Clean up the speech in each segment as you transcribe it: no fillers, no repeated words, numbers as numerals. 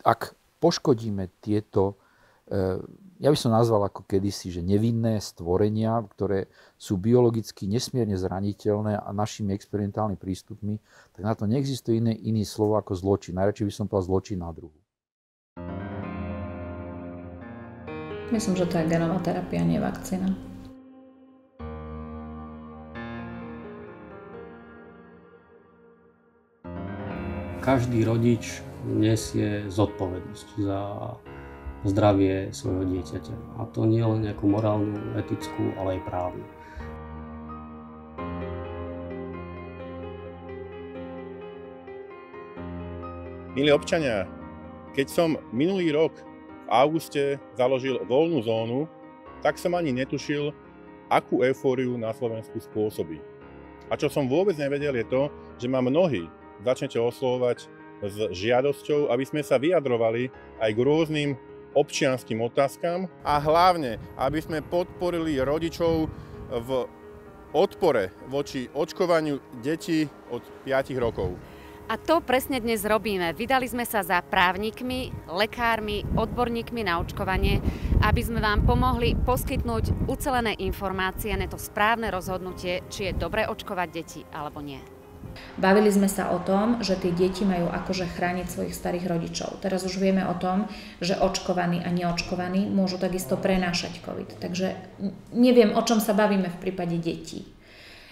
Ak poškodíme tieto, ja by som nazval ako kedysi, že nevinné stvorenia, ktoré sú biologicky nesmierne zraniteľné a našimi experimentálnymi prístupmi, tak na to neexistuje iný slovo ako zločin. Najradšej by som povedal zločin na druhu. Myslím, že to je genová terapia, nie vakcína. Každý rodič nesie zodpovednosť za zdravie svojho dieťaťa. A to nie len nejakú morálnu, etickú, ale aj právnu. Milí občania, keď som minulý rok v auguste založil voľnú zónu, tak som ani netušil, akú eufóriu na Slovensku spôsobí. A čo som vôbec nevedel je to, že ma mnohí začnete oslovovať s žiadosťou, aby sme sa vyjadrovali aj k rôznym občianskym otázkam a hlavne, aby sme podporili rodičov v odpore voči očkovaniu detí od 5 rokov. A to presne dnes robíme. Vydali sme sa za právnikmi, lekármi, odborníkmi na očkovanie, aby sme vám pomohli poskytnúť ucelené informácie na to správne rozhodnutie, či je dobre očkovať deti alebo nie. Bavili sme sa o tom, že tie deti majú akože chrániť svojich starých rodičov. Teraz už vieme o tom, že očkovaní a neočkovaní môžu takisto prenášať COVID. Takže neviem, o čom sa bavíme v prípade detí.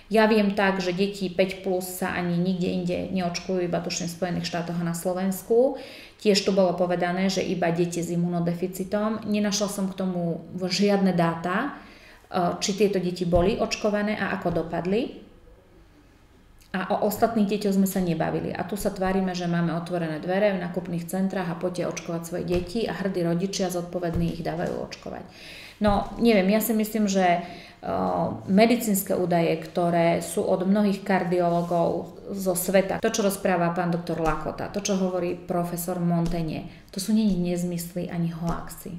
Ja viem tak, že deti 5 plus sa ani nikde inde neočkujú, iba tuším v Spojených štátoch a na Slovensku. Tiež tu bolo povedané, že iba deti s imunodeficitom. Nenašla som k tomu žiadne dáta, či tieto deti boli očkované a ako dopadli. A o ostatných deťoch sme sa nebavili. A tu sa tvárime, že máme otvorené dvere v nákupných centrách a poďte očkovať svoje deti a hrdí rodičia zodpovední ich dávajú očkovať. No, neviem, ja si myslím, že medicínske údaje, ktoré sú od mnohých kardiologov zo sveta, to, čo rozpráva pán doktor Lakota, to, čo hovorí profesor Montaigne, to sú nie nezmysly ani hoaxy.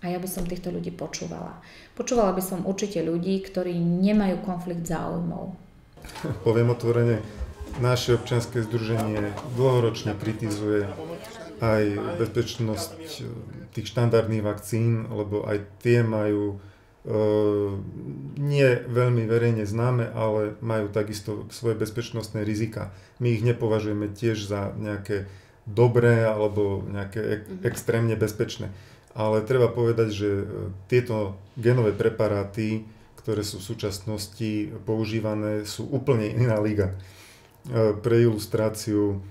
A ja by som týchto ľudí počúvala. Počúvala by som určite ľudí, ktorí nemajú konflikt záujmov. Poviem otvorene, naše občianske združenie dlhoročne kritizuje aj bezpečnosť tých štandardných vakcín, lebo aj tie majú nie veľmi verejne známe, ale majú takisto svoje bezpečnostné rizika. My ich nepovažujeme tiež za nejaké dobré alebo nejaké extrémne bezpečné. Ale treba povedať, že tieto genové preparáty, ktoré sú v súčasnosti používané, sú úplne iná liga. Pre ilustráciu,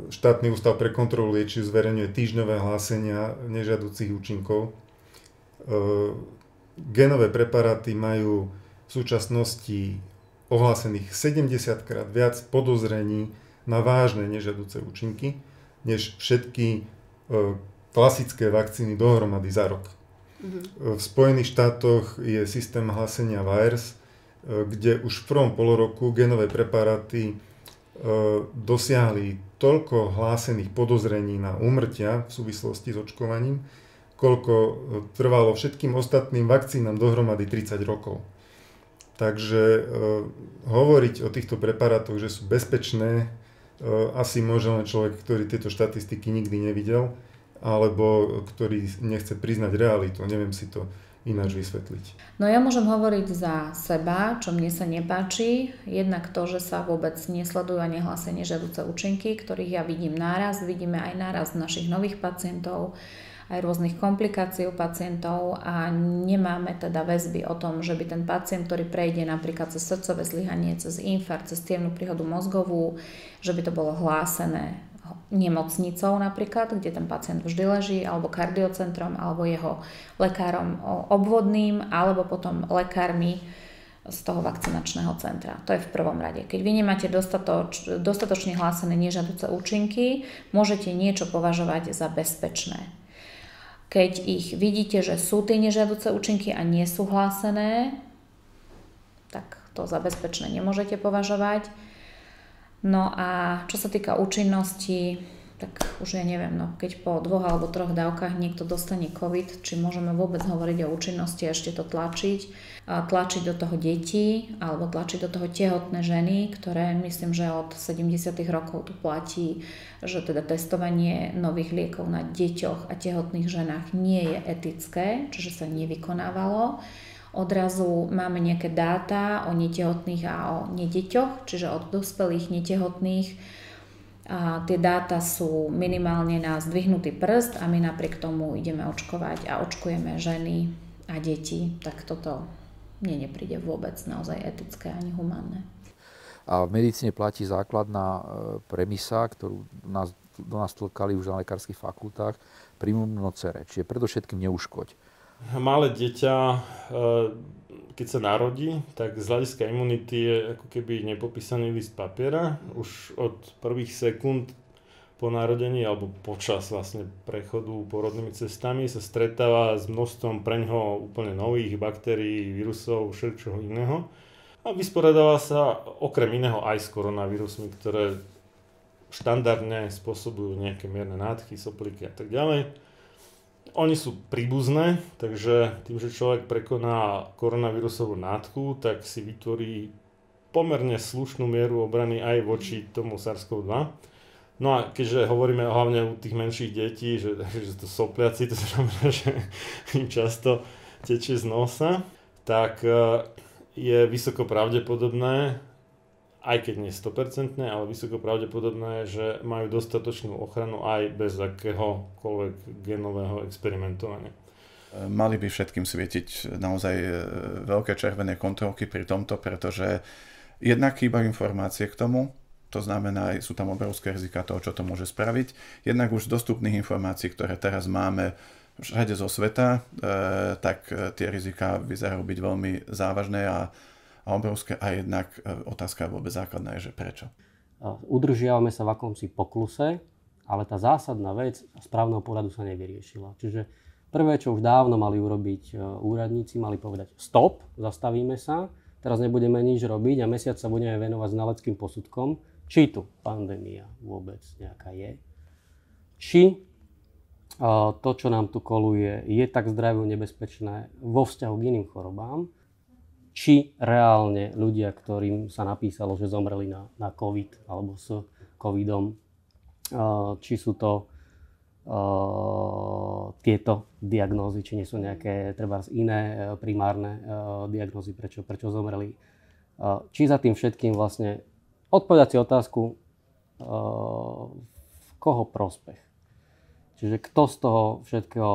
Štátny ústav pre kontrolu liečiv zverejňuje týždňové hlásenia nežiaducich účinkov. Genové preparáty majú v súčasnosti ohlásených 70-krát viac podozrení na vážne nežiaduce účinky, než všetky klasické vakcíny dohromady za rok. V Spojených štátoch je systém hlásenia VAERS, kde už v prvom poloroku genové preparáty dosiahli toľko hlásených podozrení na úmrtia v súvislosti s očkovaním, koľko trvalo všetkým ostatným vakcínam dohromady 30 rokov. Takže hovoriť o týchto preparátoch, že sú bezpečné, asi môže len človek, ktorý tieto štatistiky nikdy nevidel, alebo ktorý nechce priznať realitu. Neviem si to ináč vysvetliť. No ja môžem hovoriť za seba, čo mne sa nepáči. Jednak to, že sa vôbec nesledujú a nehlásia nežiaduce účinky, ktorých ja vidím nárast. Vidíme aj nárast našich nových pacientov, aj rôznych komplikácií u pacientov a nemáme teda väzby o tom, že by ten pacient, ktorý prejde napríklad cez srdcové zlyhanie, cez infarkt, cez cievnu príhodu mozgovú, že by to bolo hlásené nemocnicou napríklad, kde ten pacient vždy leží, alebo kardiocentrom, alebo jeho lekárom obvodným, alebo potom lekármi z toho vakcinačného centra. To je v prvom rade. Keď vy nemáte dostatočne hlásené nežiaduce účinky, môžete niečo považovať za bezpečné. Keď ich vidíte, že sú tie nežiaduce účinky a nie sú hlásené, tak to za bezpečné nemôžete považovať. No a čo sa týka účinnosti, tak už ja neviem, no, keď po 2 alebo 3 dávkach niekto dostane COVID, či môžeme vôbec hovoriť o účinnosti a ešte to tlačiť do toho deti alebo tlačiť do toho tehotné ženy, ktoré myslím, že od 70. rokov tu platí, že teda testovanie nových liekov na deťoch a tehotných ženách nie je etické, čiže sa nevykonávalo. Odrazu máme nejaké dáta o netehotných a o nedeťoch, čiže od dospelých netehotných. A tie dáta sú minimálne na zdvihnutý prst a my napriek tomu ideme očkovať a očkujeme ženy a deti, tak toto mne nepríde vôbec naozaj etické ani humánne. A v medicíne platí základná premisa, ktorú do nás tlkali už na lekárskych fakultách, primum nocere, čiže predovšetkým neuškoď. Malé dieťa, keď sa narodí, tak z hľadiska imunity je ako keby nepopísaný list papiera. Už od prvých sekúnd po narodení alebo počas vlastne prechodu porodnými cestami sa stretáva s množstvom preňho úplne nových baktérií, vírusov, všetčoho iného. A vysporiadáva sa okrem iného aj s koronavírusmi, ktoré štandardne spôsobujú nejaké mierne nádchy, soplíky a tak ďalej. Oni sú príbuzné, takže tým, že človek prekoná koronavírusovú nádchu, tak si vytvorí pomerne slušnú mieru obrany aj voči tomu SARS-CoV-2. No a keďže hovoríme hlavne u tých menších detí, že to sopliaci, to znamená, že im často tečie z nosa, tak je vysoko pravdepodobné, aj keď nie 100%, ale vysoko pravdepodobné, že majú dostatočnú ochranu aj bez akéhokoľvek genového experimentovania. Mali by všetkým svietiť naozaj veľké červené kontrolky pri tomto, pretože jednak chýbajú informácie k tomu, to znamená, sú tam obrovské rizika toho, čo to môže spraviť. Jednak už z dostupných informácií, ktoré teraz máme všade zo sveta, tak tie rizika vyzerajú byť veľmi závažné a obrovské, a jednak otázka je vôbec základná, je, že prečo. Udržiavame sa v akomsi pokluse, ale tá zásadná vec z právneho pohľadu sa nevyriešila. Čiže prvé, čo už dávno mali urobiť úradníci, mali povedať stop, zastavíme sa, teraz nebudeme nič robiť a mesiac sa budeme venovať znaleckým posudkom, či tu pandémia vôbec nejaká je, či to, čo nám tu koluje, je tak zdraviu nebezpečné vo vzťahu k iným chorobám, či reálne ľudia, ktorým sa napísalo, že zomreli na COVID alebo s COVIDom, či sú to tieto diagnózy, či nie sú nejaké treba iné primárne diagnózy, prečo zomreli. Či za tým všetkým vlastne odpovedať si otázku, v koho prospech. Čiže kto z toho všetkého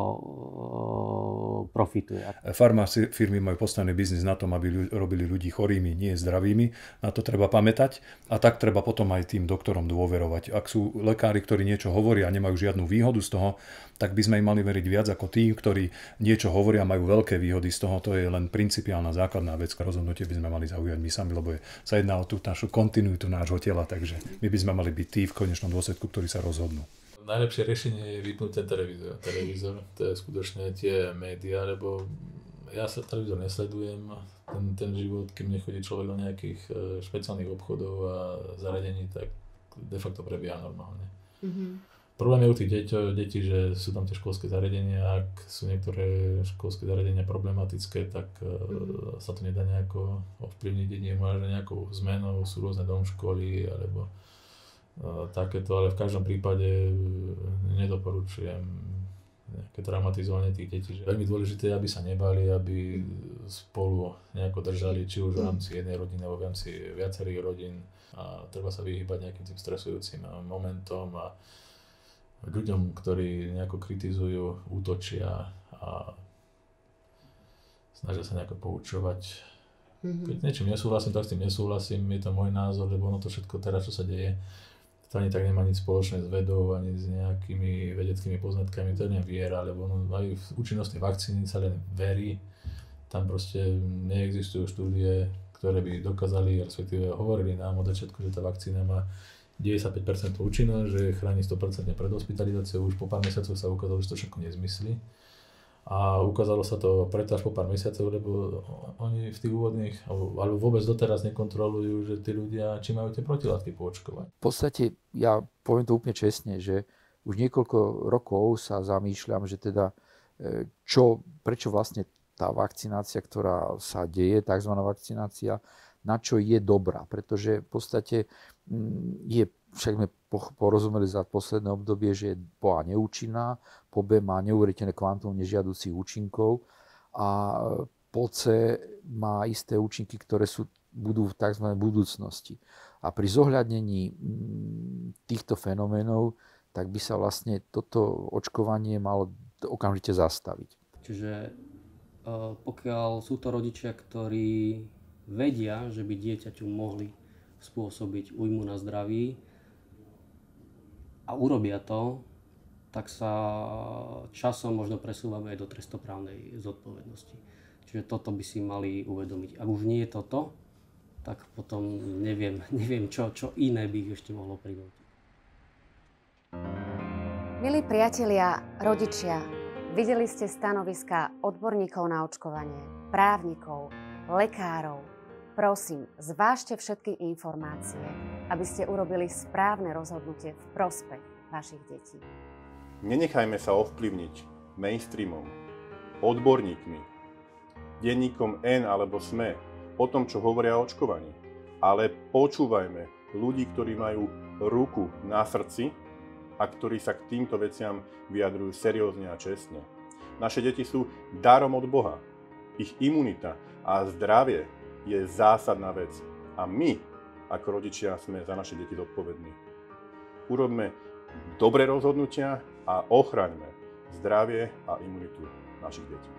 profituje? Farmafirmy majú postavený biznis na tom, aby robili ľudí chorými, nie zdravými. Na to treba pamätať a tak treba potom aj tým doktorom dôverovať. Ak sú lekári, ktorí niečo hovoria a nemajú žiadnu výhodu z toho, tak by sme im mali veriť viac ako tí, ktorí niečo hovoria a majú veľké výhody z toho. To je len principiálna základná vec. Rozhodnutie by sme mali zaujať my sami, lebo sa jedná o tú našu kontinuitu nášho tela, takže my by sme mali byť tí v konečnom dôsledku, ktorí sa rozhodnú. Najlepšie riešenie je vypnúť ten televízor. To je skutočne tie médiá, lebo ja sa televízor nesledujem, ten život, kým nechodí človek do nejakých špeciálnych obchodov a zariadení, tak de facto prebieha normálne. Mm-hmm. Problém je u tých detí, že sú tam tie školské zariadenia, ak sú niektoré školské zariadenia problematické, tak sa to nedá nejako ovplyvniť, jedine možno nejakou zmenou, sú rôzne domškoly alebo takéto, ale v každom prípade nedoporučujem nejaké traumatizovanie tých detí. Že veľmi dôležité je, aby sa nebali, aby spolu nejako držali, či už v rámci jednej rodiny alebo v rámci viacerých rodín, a treba sa vyhýbať nejakým tým stresujúcim momentom a ľuďom, ktorí nejako kritizujú, útočia a snažia sa nejako poučovať. Keď niečím nesúhlasím, tak s tým nesúhlasím, je to môj názor, lebo ono to všetko teraz, čo sa deje, to ani tak nemá nič spoločné s vedou, ani s nejakými vedeckými poznatkami, to je len viera, lebo aj v účinnosti vakcíny sa len verí. Tam proste neexistujú štúdie, ktoré by dokázali, respektíve hovorili nám od začiatku, že tá vakcína má 95% účinnosť, že chráni 100% pred hospitalizáciou, už po pár mesiacoch sa ukázalo, že to všetko nezmyslí. A ukázalo sa to preto až po pár mesiacov, lebo oni v tých úvodných, alebo vôbec doteraz nekontrolujú, že tí ľudia, či majú tie protilátky po očkovaní. V podstate, ja poviem to úplne čestne, že už niekoľko rokov sa zamýšľam, že teda prečo vlastne tá vakcinácia, ktorá sa deje, tzv. Vakcinácia, na čo je dobrá. Pretože v podstate však sme porozumeli za posledné obdobie, že je po A neúčinná, po B má neuveriteľné kvantum nežiaducich účinkov a po C má isté účinky, ktoré budú v tzv. Budúcnosti. A pri zohľadnení týchto fenoménov, tak by sa vlastne toto očkovanie malo okamžite zastaviť. Čiže pokiaľ sú to rodičia, ktorí vedia, že by dieťaťu mohli spôsobiť újmu na zdraví a urobia to, tak sa časom možno presúvame aj do trestnoprávnej zodpovednosti. Čiže toto by si mali uvedomiť. Ak už nie je toto, tak potom neviem čo iné by ich ešte mohlo prinútiť. Milí priatelia, rodičia, videli ste stanoviská odborníkov na očkovanie, právnikov, lekárov. Prosím, zvážte všetky informácie, aby ste urobili správne rozhodnutie v prospech vašich detí. Nenechajme sa ovplyvniť mainstreamom, odborníkmi, denníkom N alebo SME o tom, čo hovoria o očkovaní. Ale počúvajme ľudí, ktorí majú ruku na srdci a ktorí sa k týmto veciam vyjadrujú seriózne a čestne. Naše deti sú darom od Boha. Ich imunita a zdravie je zásadná vec. A my, ako rodičia, sme za naše deti zodpovední. Urobme dobré rozhodnutia a ochraňme zdravie a imunitu našich detí.